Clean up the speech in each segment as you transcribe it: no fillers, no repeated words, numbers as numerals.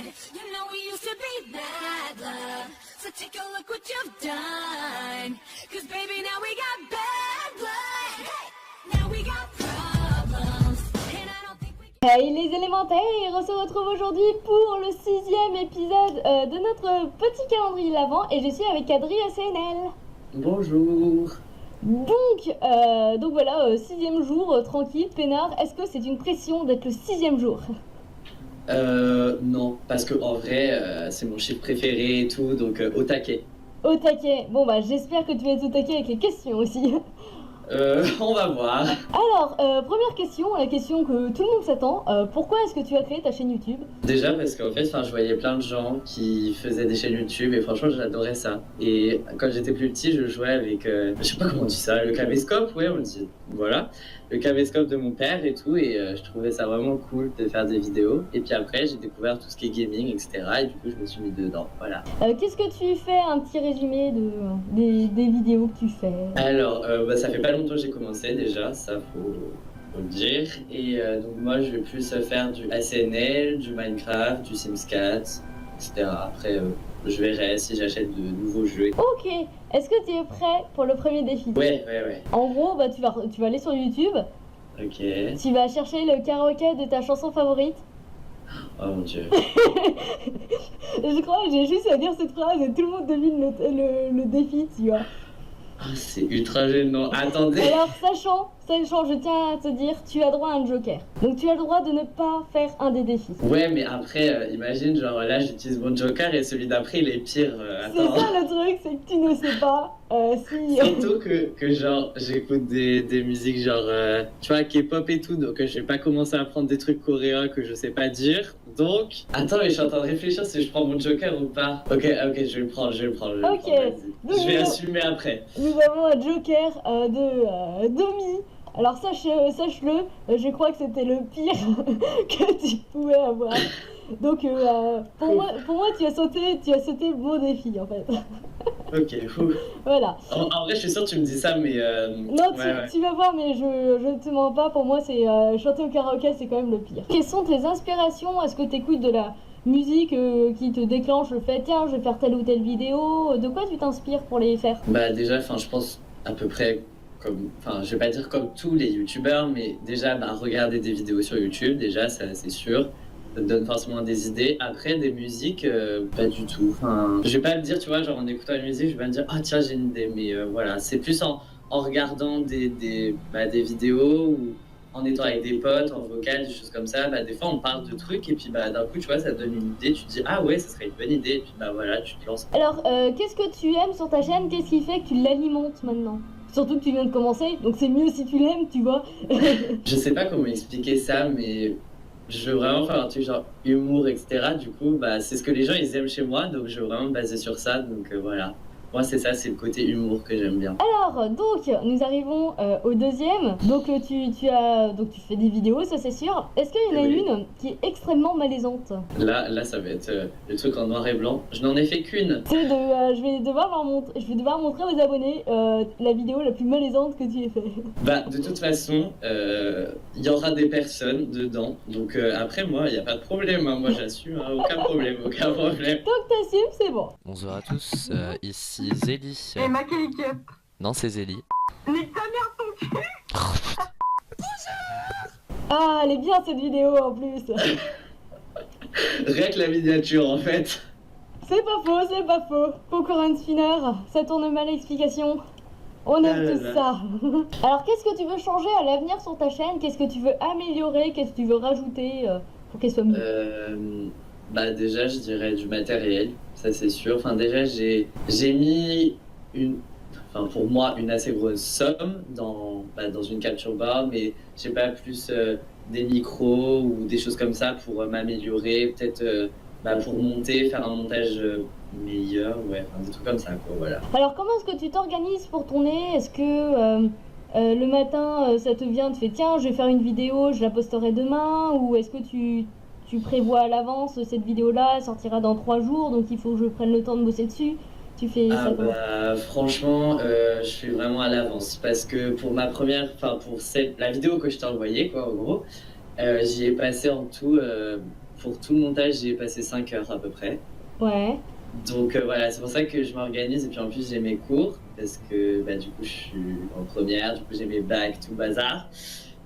blood. You know we used to be that love. So take a look what you've done. Cause baby, now we got bad blood. Hey, now we got problems. And I don't think we can... Hey les élémentaires, on se retrouve aujourd'hui pour le 6e épisode de notre petit calendrier de l'Avent et je suis avec Adri ACNL. Bonjour. Donc voilà, 6e jour, tranquille, peinard. Est-ce que c'est une pression d'être le 6e jour? Non, parce que en vrai, c'est mon chiffre préféré et tout, donc au taquet. Au taquet. Bon bah j'espère que tu vas être au taquet avec les questions aussi. On va voir. Alors, première question, la question que tout le monde s'attend. Pourquoi est-ce que tu as créé ta chaîne YouTube? Déjà parce qu'en fait, je voyais plein de gens qui faisaient des chaînes YouTube et franchement, j'adorais ça. Et quand j'étais plus petit, je jouais avec, je sais pas comment on dit ça, le caméscope, ouais, on dit, voilà. Le caméscope de mon père et tout, et je trouvais ça vraiment cool de faire des vidéos. Et puis après, j'ai découvert tout ce qui est gaming, etc. Et du coup, je me suis mis dedans, voilà. Qu'est-ce que tu fais, un petit résumé des vidéos que tu fais? Alors, ça fait pas longtemps que j'ai commencé déjà, ça faut le dire. Et donc moi, je vais plus faire du ACNL, du Minecraft, du Sims 4, etc. Après, je verrai si j'achète de nouveaux jeux. Ok, est-ce que tu es prêt pour le premier défi? Ouais. En gros, bah, tu vas aller sur YouTube, Ok. tu vas chercher le karaoké de ta chanson favorite. Oh mon dieu. Je crois que j'ai juste à dire cette phrase et tout le monde devine le défi, tu vois. Ah, c'est ultra gênant. Attendez. Alors, sachant, je tiens à te dire, tu as droit à un joker. Donc tu as le droit de ne pas faire un des défis. Ouais, mais après, imagine, genre là, j'utilise mon joker et celui d'après, il est pire. C'est Attends. ça le truc, c'est que tu ne sais pas si... Surtout que genre, j'écoute des musiques genre, tu vois, K-pop et tout, donc je vais pas commencer à apprendre des trucs coréens que je sais pas dire. Donc, attends, mais je suis en train de réfléchir si je prends mon joker ou pas. Ok, je vais le prendre, Ok. vas-y. Donc, Je vais assumer après. Nous avons un joker de Domi. Alors sache-le, je crois que c'était le pire que tu pouvais avoir. Donc pour moi tu as sauté le beau défi en fait. Ok, fou. Voilà. En vrai, je suis sûr que tu me dis ça, mais... Non, ouais. tu vas voir, mais je ne te mens pas, pour moi c'est chanter au karaoké, c'est quand même le pire. Quelles sont tes inspirations? Est-ce que tu écoutes de la musique qui te déclenche le fait, tiens, je vais faire telle ou telle vidéo? De quoi tu t'inspires pour les faire? Bah déjà, je pense à peu près comme... je vais pas dire comme tous les youtubeurs, mais déjà, regarder des vidéos sur YouTube, déjà, ça c'est sûr. Ça te donne forcément des idées. Après, des musiques, pas du tout. Je vais pas me dire, tu vois, genre en écoutant une musique, je vais pas me dire, ah tiens, j'ai une idée. Mais voilà, c'est plus en regardant des vidéos ou en étant avec des potes, en vocal, des choses comme ça. Des fois, on parle de trucs et puis d'un coup, tu vois, ça te donne une idée. Tu te dis, ah ouais, ça serait une bonne idée. Et puis voilà, tu te lances. Alors, qu'est-ce que tu aimes sur ta chaîne? Qu'est-ce qui fait que tu l'alimentes maintenant? Surtout que tu viens de commencer, donc c'est mieux si tu l'aimes, tu vois. Je sais pas comment expliquer ça, mais je veux vraiment faire un truc genre humour, etc. Du coup, c'est ce que les gens ils aiment chez moi, donc je veux vraiment me baser sur ça. Donc voilà. Moi, c'est ça, c'est le côté humour que j'aime bien. Alors, donc, nous arrivons au deuxième. Donc, tu fais des vidéos, ça c'est sûr. Est-ce qu'il y en a Oui. une qui est extrêmement malaisante? Là, ça va être le truc en noir et blanc. Je n'en ai fait qu'une. C'est je vais devoir montrer aux abonnés la vidéo la plus malaisante que tu aies fait. De toute façon, il y aura des personnes dedans. Donc après, moi, il n'y a pas de problème. Hein. Moi, j'assume. Hein. Aucun problème. Tant que t'assumes, c'est bon. Bonjour à tous, ici Zélie. Et ma Cup. Non, c'est Zélie. Nique ta mère ton cul. Ah, elle est bien cette vidéo en plus. Rien que la miniature, en fait. C'est pas faux. Concurrent spinner, ça tourne mal l'explication. On aime Ah là tout là. ça. Alors, qu'est-ce que tu veux changer à l'avenir sur ta chaîne? Qu'est-ce que tu veux améliorer? Qu'est-ce que tu veux rajouter pour qu'elle soit mieux? Déjà, je dirais du matériel, ça c'est sûr. Déjà, j'ai mis pour moi, une assez grosse somme dans une capture bar, mais je sais pas, plus des micros ou des choses comme ça pour m'améliorer, peut-être pour monter, faire un montage meilleur, ouais, des trucs comme ça, quoi, voilà. Alors, comment est-ce que tu t'organises pour tourner? Est-ce que le matin, ça te vient, tu fais tiens, je vais faire une vidéo, je la posterai demain? Ou est-ce que tu prévois à l'avance, cette vidéo-là elle sortira dans 3 jours, donc il faut que je prenne le temps de bosser dessus? Tu fais ça comment? Franchement, je fais vraiment à l'avance parce que pour ma première, la vidéo que je t'ai envoyée, quoi, en gros, j'y ai passé en tout pour tout le montage, j'ai passé 5 heures à peu près. Ouais. Donc voilà, c'est pour ça que je m'organise. Et puis en plus, j'ai mes cours parce que bah, du coup, je suis en première. Du coup, j'ai mes bacs, tout bazar.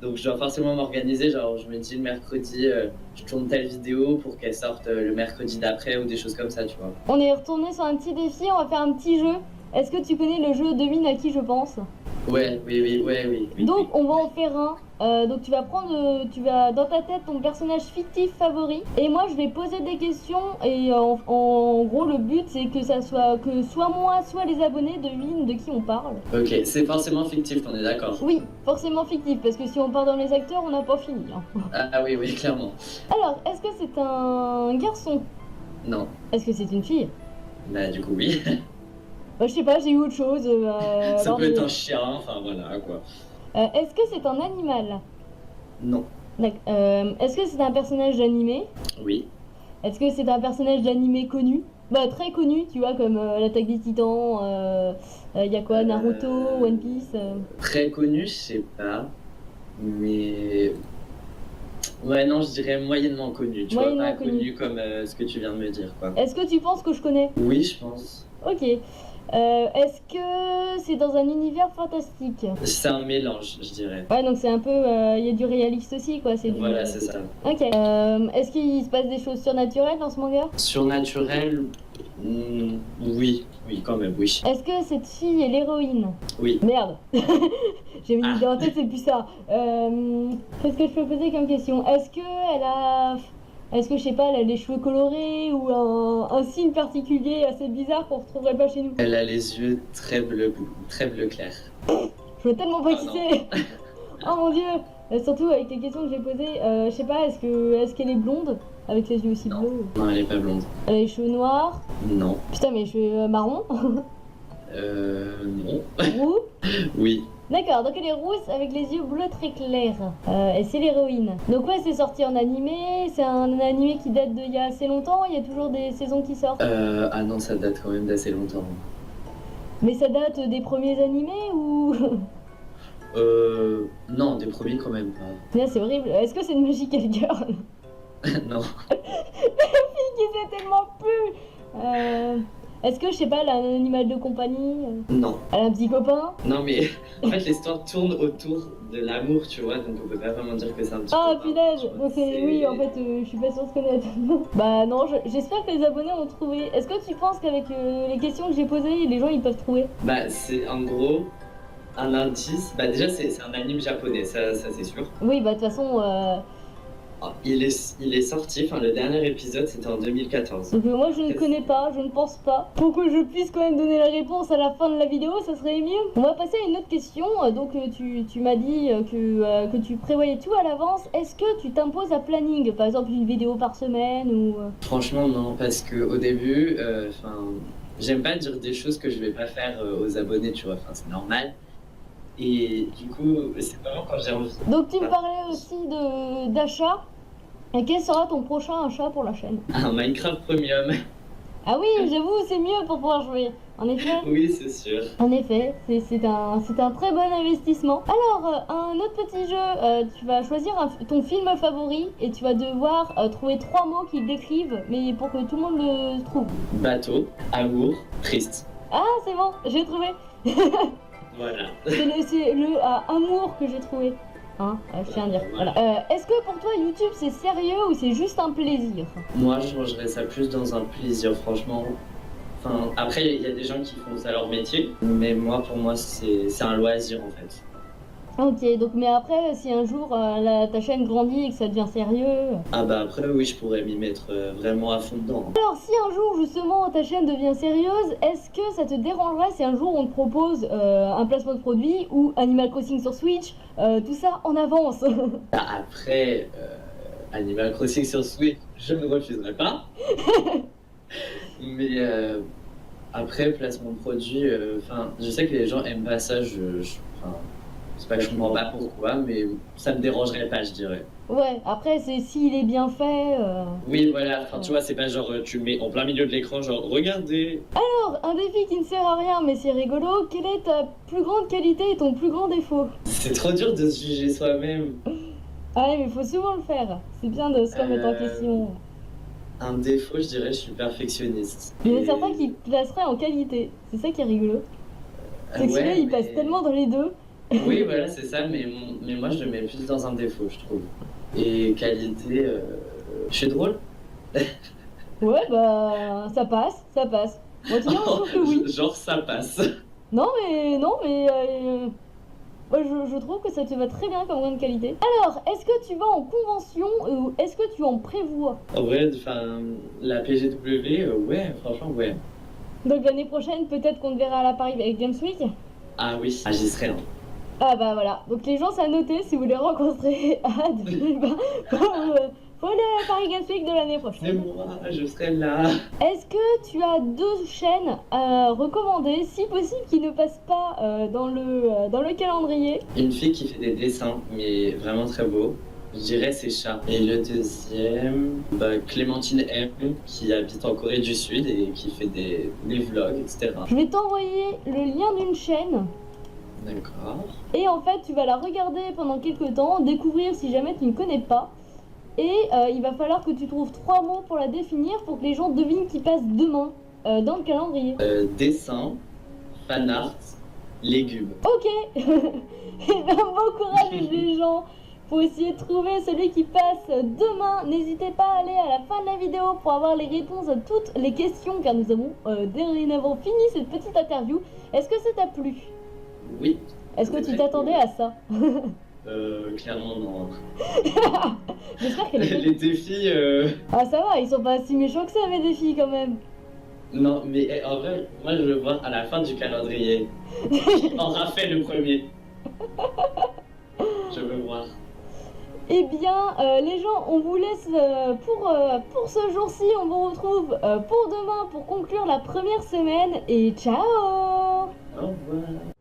Donc je dois forcément m'organiser. Genre, je me dis le mercredi, je tourne telle vidéo pour qu'elle sorte le mercredi d'après ou des choses comme ça, tu vois. On est retourné sur un petit défi, on va faire un petit jeu. Est-ce que tu connais le jeu Devine à qui je pense? Ouais, oui. Donc on va en faire un. Donc tu vas dans ta tête ton personnage fictif favori et moi je vais poser des questions et en gros le but c'est que soit moi soit les abonnés devinent de qui on parle. Ok, c'est forcément fictif, on est d'accord. Oui, forcément fictif parce que si on part dans les acteurs on n'a pas fini. Hein. Ah oui, clairement. Alors est-ce que c'est un garçon? Non. Est-ce que c'est une fille? Bah du coup oui. Je sais pas, j'ai eu autre chose. Ça lors peut de- être un chien, enfin voilà quoi. Est-ce que c'est un animal? Non. Est-ce que c'est un personnage d'animé? Oui. Est-ce que c'est un personnage d'animé connu? Bah très connu, tu vois, comme l'Attaque des Titans, y a quoi, Naruto, One Piece Très connu, je sais pas. Mais. Ouais, non, je dirais moyennement connu. Tu vois, Moyennement pas connu. connu comme ce que tu viens de me dire, quoi. Est-ce que tu penses que je connais? Oui, je pense. Ok. Est-ce que c'est dans un univers fantastique? C'est un mélange, je dirais. Ouais, donc c'est un peu... Il y a du réaliste aussi, quoi. Voilà, c'est ça. Ok. Est-ce qu'il se passe des choses surnaturelles dans ce manga? Surnaturel, oui, quand même, oui. Est-ce que cette fille est l'héroïne? Oui. Merde. J'ai une idée en tête, c'est plus ça. Qu'est-ce que je peux poser comme question? Est-ce que je sais pas, elle a les cheveux colorés ou un signe particulier assez bizarre qu'on retrouverait pas chez nous? Elle a les yeux très bleu clair. Je veux tellement pas Ah qui non. c'est. Oh mon dieu. Surtout avec les questions que j'ai posées, je sais pas, est-ce qu'elle est blonde avec les yeux aussi Non. bleus? Non, elle est pas blonde. Elle a les cheveux noirs. Non. Putain, mes cheveux marrons. Non. Roux. Oui. D'accord, donc elle est rousse avec les yeux bleus très clairs. Et c'est l'héroïne. Donc ouais, c'est sorti en animé. C'est un animé qui date d'il y a assez longtemps. Il y a toujours des saisons qui sortent. Ah non, ça date quand même d'assez longtemps. Mais ça date des premiers animés ou... Non, des premiers quand même pas. Là, c'est horrible. Est-ce que c'est une Magical Girl? Non. Qui sait tellement plus. Est-ce que, je sais pas, elle a un animal de compagnie? Non. Elle a un petit copain? Non, mais en fait, l'histoire tourne autour de l'amour, tu vois, donc on peut pas vraiment dire que c'est un petit Ah, copain, punaise. tu vois, Donc oui, en fait, je suis pas sûre de connaître. Bah non, j'espère que les abonnés ont trouvé. Est-ce que tu penses qu'avec les questions que j'ai posées, les gens ils peuvent trouver? Bah, c'est en gros un indice. Bah, déjà, c'est un anime japonais, ça c'est sûr. Oui, bah de toute façon... Il est sorti, enfin, le dernier épisode, c'était en 2014. Donc moi je ne connais pas, je ne pense pas. Pour que je puisse quand même donner la réponse à la fin de la vidéo, ça serait mieux. On va passer à une autre question. Donc tu m'as dit que tu prévoyais tout à l'avance. Est-ce que tu t'imposes un planning? Par exemple une vidéo par semaine ou... Franchement, non, parce que au début, enfin, j'aime pas dire des choses que je vais pas faire aux abonnés, tu vois, enfin, c'est normal. Et du coup, c'est vraiment quand j'ai envie. Donc tu me parlais aussi d'achat. Et quel sera ton prochain achat pour la chaîne? Un Minecraft Premium. Ah oui, j'avoue, c'est mieux pour pouvoir jouer. En effet. Oui, c'est sûr. En effet, c'est un très bon investissement. Alors, un autre petit jeu, tu vas choisir ton film favori et tu vas devoir trouver 3 mots qui le décrivent, mais pour que tout le monde le trouve. Bateau, amour, triste. Ah, c'est bon, j'ai trouvé. Voilà. C'est le amour que j'ai trouvé. Hein, je tiens à dire. Voilà. Est-ce que pour toi, YouTube, c'est sérieux ou c'est juste un plaisir? Moi, je rangerais ça plus dans un plaisir, franchement. Enfin, après, il y a des gens qui font ça leur métier, mais moi, pour moi, c'est un loisir en fait. Ok, donc mais après, si un jour ta chaîne grandit et que ça devient sérieux... Ah bah après, oui, je pourrais m'y mettre vraiment à fond dedans. Alors si un jour justement ta chaîne devient sérieuse, est-ce que ça te dérangerait si un jour on te propose un placement de produit ou Animal Crossing sur Switch, tout ça en avance? Bah, après, Animal Crossing sur Switch, je ne refuserai pas. Mais après, placement de produit, enfin, je sais que les gens aiment pas ça, enfin, c'est pas que je comprends pas pourquoi, mais ça me dérangerait pas, je dirais. Ouais, après c'est s'il est bien fait... Oui, voilà, enfin, tu vois, c'est pas genre tu le mets en plein milieu de l'écran, genre regardez. Alors, un défi qui ne sert à rien mais c'est rigolo, quelle est ta plus grande qualité et ton plus grand défaut? C'est trop dur de se juger soi-même. Ah ouais, mais faut souvent le faire, c'est bien de se remettre en question. Un défaut, je dirais, je suis perfectionniste. Il y en a Et- certains qui placeraient en qualité. C'est ça qui est rigolo. C'est que Ouais, celui-là, il passe mais- tellement dans les deux. Oui, voilà, c'est ça, mais moi, je le mets plus dans un défaut, je trouve. Et qualité, je suis drôle. Ouais, bah, ça passe, ça passe. Moi, en tout cas, moi, je trouve que oui. Genre, ça passe. Non, mais moi, je trouve que ça te va très bien comme grande qualité. Alors, est-ce que tu vas en convention ou est-ce que tu en prévois? En vrai, enfin, la PGW, ouais, franchement, ouais. Donc l'année prochaine, peut-être qu'on te verra à la Paris avec Games Week. Ah oui, ah, j'y serai. Hein. Ah bah voilà. Donc les gens, ça a noté si vous voulez rencontrer Ad. Faut aller à la Paris Games Week de l'année C'est prochaine. moi, je serai là. Est-ce que tu as deux chaînes à recommander, si possible, qui ne passent pas dans le calendrier? Une fille qui fait des dessins, mais vraiment très beaux. Je dirais c'est chat. Et le deuxième, bah, Clémentine M, qui habite en Corée du Sud et qui fait des vlogs, etc. Je vais t'envoyer le lien d'une chaîne. D'accord. Et en fait, tu vas la regarder pendant quelques temps, découvrir si jamais tu ne connais pas. Et il va falloir que tu trouves 3 mots pour la définir pour que les gens devinent qui passe demain dans le calendrier. Dessin, fan art, légumes. Ok. Et ben bon courage les gens pour essayer de trouver celui qui passe demain. N'hésitez pas à aller à la fin de la vidéo pour avoir les réponses à toutes les questions car nous avons dorénavant fini cette petite interview. Est-ce que ça t'a plu? Oui. Est-ce que C'est tu très t'attendais cool. à ça? Clairement non. J'espère qu'elle est... Les défis, Ah ça va, ils sont pas si méchants que ça mes défis quand même. non, mais en vrai, moi je veux voir à la fin du calendrier qui aura fait le premier. Je veux voir. Eh bien, les gens, on vous laisse pour ce jour-ci. On vous retrouve pour demain pour conclure la première semaine. Et ciao! Au revoir.